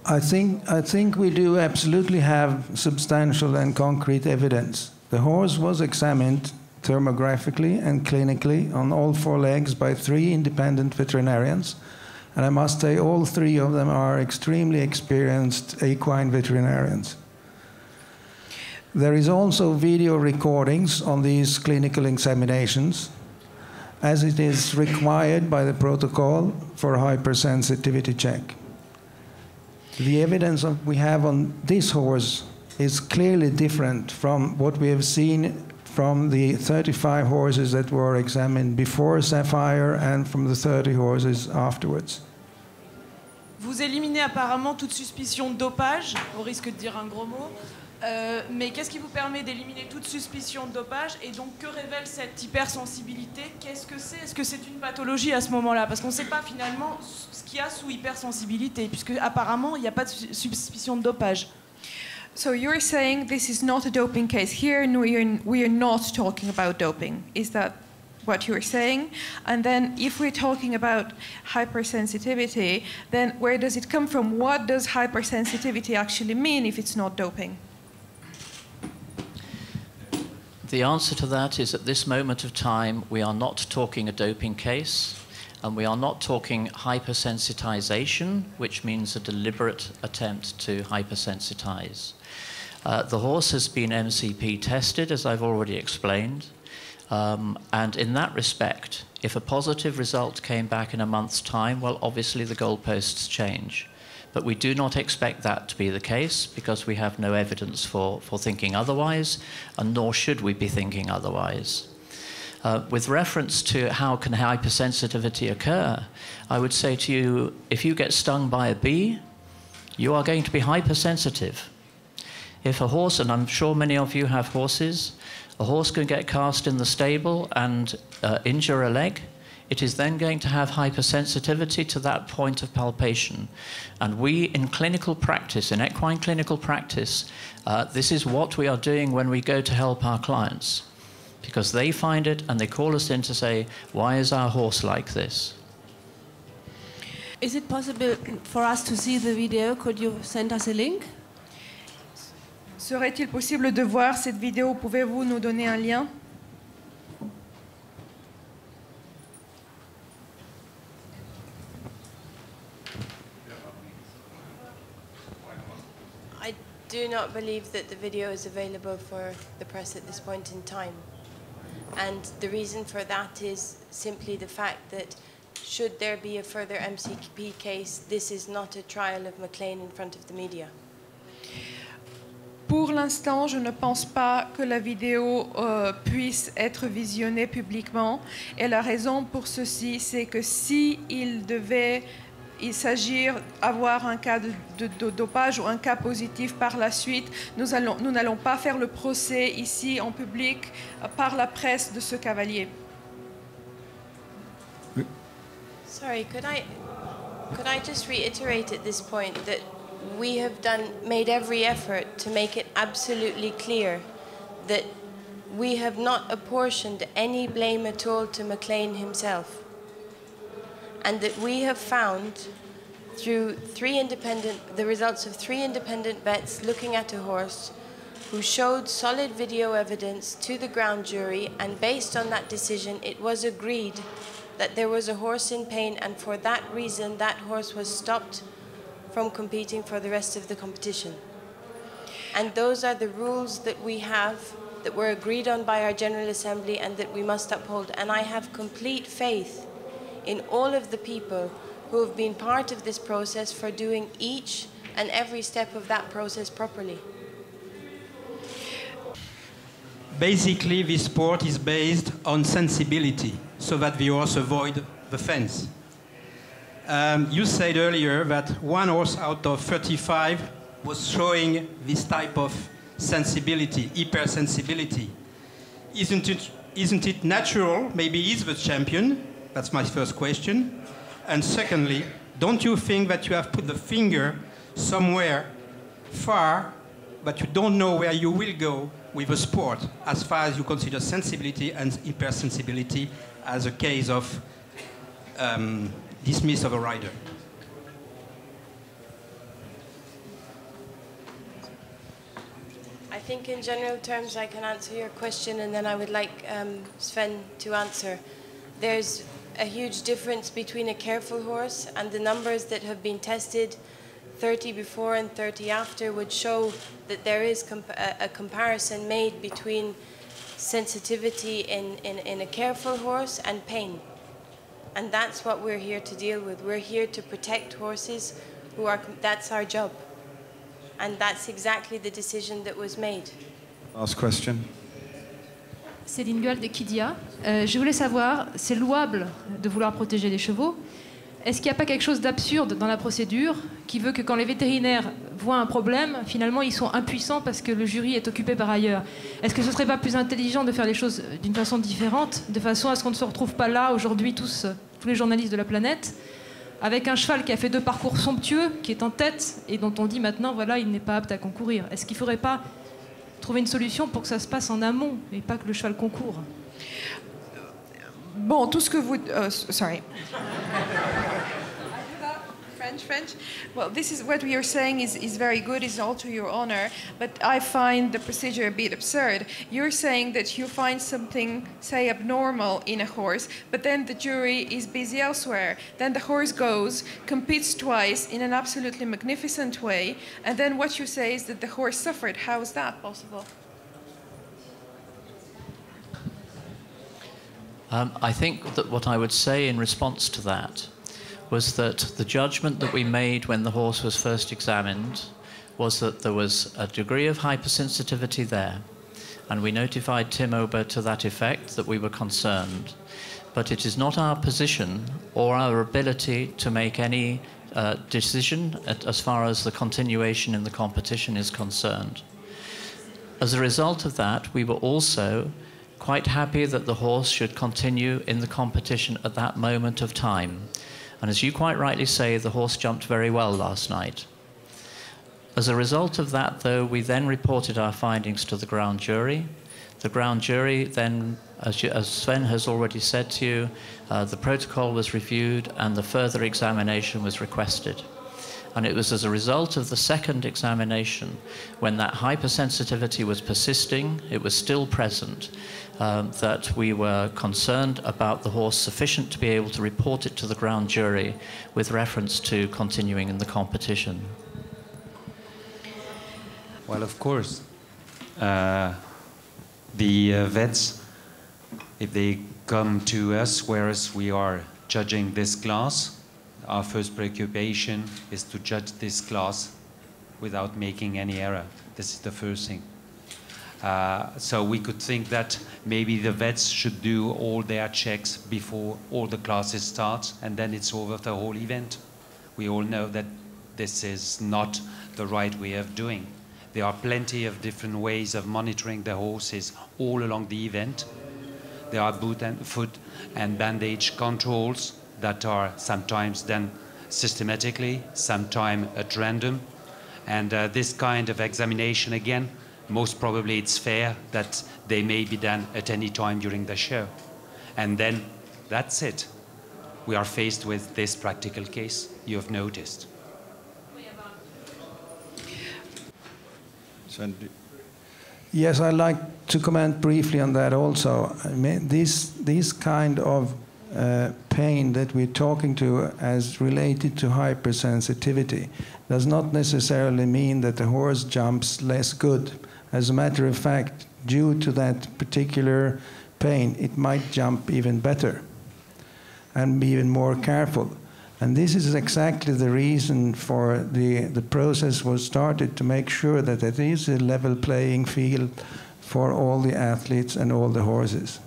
I think we do absolutely have substantial and concrete evidence. The horse was examined thermographically and clinically on all four legs by 3 independent veterinarians. And I must say all 3 of them are extremely experienced equine veterinarians. There is also video recordings on these clinical examinations, as it is required by the protocol for hypersensitivity check. The evidence we have on this horse is clearly different from what we have seen from the 35 horses that were examined before Saphire and from the 30 horses afterwards. Vous éliminez apparemment toute suspicion de dopage, au risque de dire un gros mot. Mais qu'est-ce qui vous permet d'éliminer toute suspicion de dopage? Et donc, que révèle cette hypersensibilité? Qu'est-ce que c'est? Est-ce que c'est une pathologie à ce moment-là? Parce qu'on ne sait pas finalement ce qu'il y a sous hypersensibilité, puisque apparemment, il n'y a pas de suspicion de dopage. So you're saying this is not a doping case. Here we are not talking about doping. Is that what you're saying? And then if we're talking about hypersensitivity, then where does it come from? What does hypersensitivity actually mean if it's not doping? The answer to that is, at this moment of time, we are not talking a doping case, and we are not talking hypersensitization, which means a deliberate attempt to hypersensitize. The horse has been MCP tested, as I've already explained, and in that respect, if a positive result came back in a month's time, well, obviously the goalposts change. But we do not expect that to be the case, because we have no evidence for thinking otherwise, and nor should we be thinking otherwise. With reference to how can hypersensitivity occur, I would say to you, if you get stung by a bee, you are going to be hypersensitive. If a horse, and I'm sure many of you have horses, a horse can get cast in the stable and injure a leg, it is then going to have hypersensitivity to that point of palpation. And we, in clinical practice, in equine clinical practice, this is what we are doing when we go to help our clients. Because they find it and they call us in to say, why is our horse like this? Is it possible for us to see the video? Could you send us a link? Serait-il possible de voir cette vidéo? Pouvez-vous nous donner un lien? I do not believe that the video is available for the press at this point in time. And the reason for that is simply the fact that should there be a further MCP case, this is not a trial of McLean in front of the media. Pour l'instant, je ne pense pas que la vidéo puisse être visionnée publiquement. Et la raison pour ceci, c'est que s'il devait s'agir d'avoir un cas de dopage ou un cas positif par la suite, nous n'allons pas faire le procès ici en public par la presse de ce cavalier. Sorry, could I just reiterate at this point that we have made every effort to make it absolutely clear that we have not apportioned any blame at all to McLean himself. And that we have found, through the results of 3 independent vets looking at a horse, who showed solid video evidence to the ground jury, and based on that decision, it was agreed that there was a horse in pain, and for that reason, that horse was stopped from competing for the rest of the competition. And those are the rules that we have, that were agreed on by our General Assembly, and that we must uphold. And I have complete faith in all of the people who have been part of this process for doing each and every step of that process properly. Basically, this sport is based on sensibility, so that the horse avoid the fence. You said earlier that 1 horse out of 35 was showing this type of sensibility, hypersensibility. Isn't it natural? Maybe he's the champion. That's my first question. And secondly, don't you think that you have put the finger somewhere far, but you don't know where you will go with the sport, as far as you consider sensibility and hypersensibility as a case of dismiss of a rider? think in general terms I can answer your question, and then I would like Sven to answer. There's a huge difference between a careful horse, and the numbers that have been tested, 30 before and 30 after, would show that there is a comparison made between sensitivity in a careful horse and pain. And that's what we're here to deal with. We're here to protect horses who are, that's our job. And that's exactly the decision that was made. Last question. Céline Gual de Kidia. Je voulais savoir, c'est louable de vouloir protéger les chevaux. Est-ce qu'il n'y a pas quelque chose d'absurde dans la procédure qui veut que quand les vétérinaires voient un problème, finalement ils sont impuissants parce que le jury est occupé par ailleurs? Est-ce que ce ne serait pas plus intelligent de faire les choses d'une façon différente, de façon à ce qu'on ne se retrouve pas là aujourd'hui tous les journalistes de la planète, avec un cheval qui a fait 2 parcours somptueux, qui est en tête et dont on dit maintenant voilà il n'est pas apte à concourir? Est-ce qu'il ne faudrait pas trouver une solution pour que ça se passe en amont et pas que le cheval concourt? Bon, tout ce que vous... sorry. French. Well, this is what we are saying is very good, is all to your honor, but I find the procedure a bit absurd. You're saying that you find something, say, abnormal in a horse, but then the jury is busy elsewhere. Then the horse goes, competes twice in an absolutely magnificent way, and then what you say is that the horse suffered. How is that possible? I think that what I would say in response to that was that the judgment that we made when the horse was first examined was that there was a degree of hypersensitivity there, and we notified Tim Ober to that effect, that we were concerned. But it is not our position or our ability to make any decision as far as the continuation in the competition is concerned. As a result of that, we were also quite happy that the horse should continue in the competition at that moment of time. And as you quite rightly say, the horse jumped very well last night. As a result of that, though, we then reported our findings to the ground jury. The ground jury then, as Sven has already said to you, the protocol was reviewed and the further examination was requested. And it was as a result of the second examination, when that hypersensitivity was persisting, it was still present, that we were concerned about the horse sufficient to be able to report it to the ground jury with reference to continuing in the competition. Well, of course, the vets, if they come to us, whereas we are judging this class, our first preoccupation is to judge this class without making any error. This is the first thing. So we could think that maybe the vets should do all their checks before all the classes start, and then it's over the whole event. We all know that this is not the right way of doing. There are plenty of different ways of monitoring the horses all along the event. There are foot and bandage controls that are sometimes done systematically, sometimes at random. And this kind of examination, again, most probably it's fair that they may be done at any time during the show. And then that's it. We are faced with this practical case you have noticed. Yes, I'd like to comment briefly on that also. I mean, this kind of pain that we're talking to as related to hypersensitivity does not necessarily mean that the horse jumps less good. As a matter of fact, due to that particular pain, it might jump even better and be even more careful. And this is exactly the reason for the process was started, to make sure that it is a level playing field for all the athletes and all the horses.